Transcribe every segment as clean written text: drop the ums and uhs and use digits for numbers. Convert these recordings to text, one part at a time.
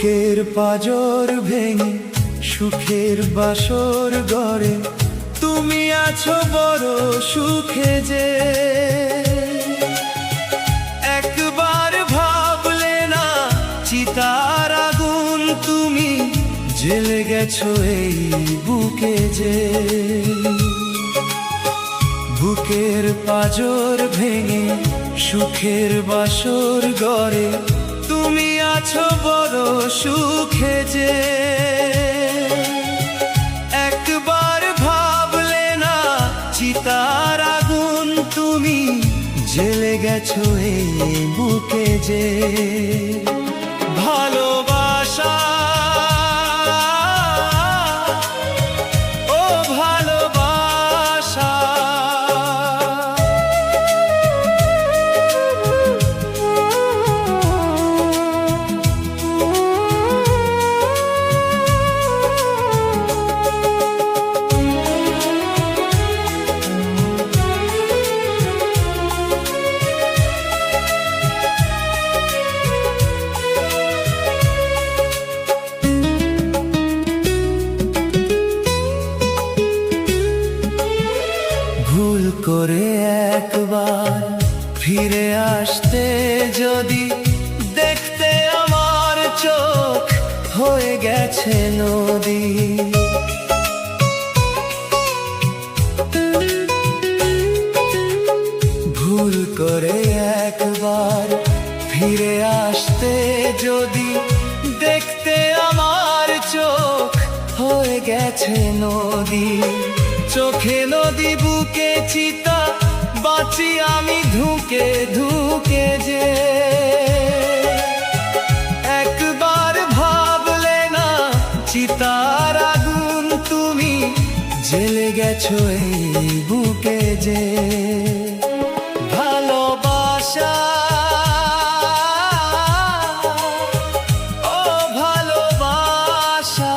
বুকের পাঁজর ভেঙে সুখের বাসর গড়ে তুমি আছো বড় সুখে যে একবার ভাবলে না চিতার আগুন তুমি জ্বেলে গেছো এই বুকে যে বুকের পাঁজর ভেঙে সুখের বাসর গড়ে তুমি আছো বড় সুখে যে একবার ভাবলে না চিতার আগুন তুমি জ্বেলে গেছো এই বুকে যে ভালোবাসা ও ভালোবাসা ভুল করে একবার ফিরে আসতে যদি দেখতে আমার চোখ হয়ে গেছে নদী ভুল করে একবার ফিরে আসতে যদি দেখতে আমার চোখ হয়ে গেছে নদী চোখে নদী বুকে চিতা বাঁচি আমি ধুকে ধুকে যে একবার ভাবলে না চিতার আগুন তুমি জ্বেলে গেছো এই বুকে যে ভালোবাসা ও ভালোবাসা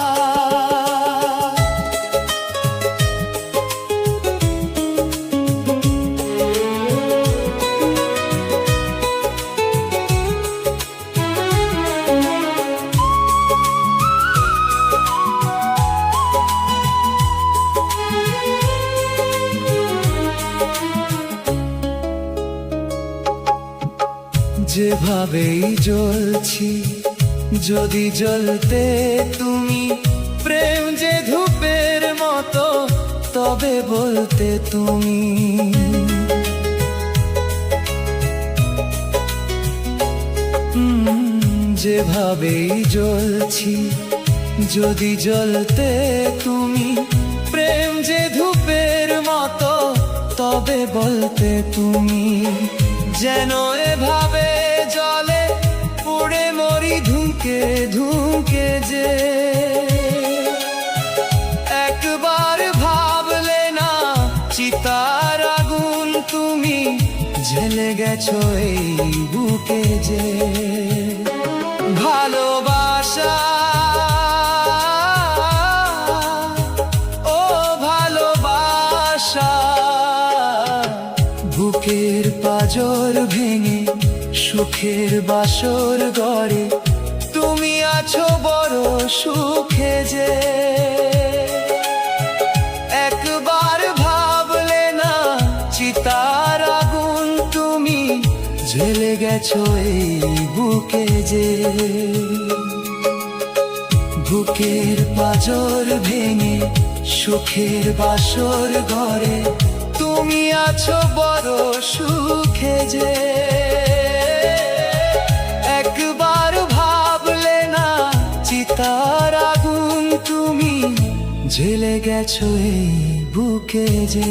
যেভাবেই জ্বলছি যদি জ্বলতে তুমি প্রেম যে ধূপের মতো তবে বলতে তুমি যেভাবেই জ্বলছি যদি জ্বলতে তুমি প্রেম যে ধূপের মতো তবে বলতে তুমি যেন এভাবে জলে পুড়ে মরি ধুকে ধুকে যে একবার ভাবলে না চিতার আগুন তুমি জ্বেলে গেছো এই বুকে যে ভালোবাসা ও ভালোবাসা বুকের পাঁজর ভেঙে সুখের বাসর গড়ে তুমি আছো বড় সুখে যে একবার ভাবলে না চিতার আগুন তুমি জ্বেলে গেছো এই বুকে যে বুকের পাঁজর ভেঙে সুখের বাসর গড়ে তুমি আছো বড় সুখে যে একবার ভাবলে না চিতার আগুন তুমি জ্বেলে গেছো এই বুকে যে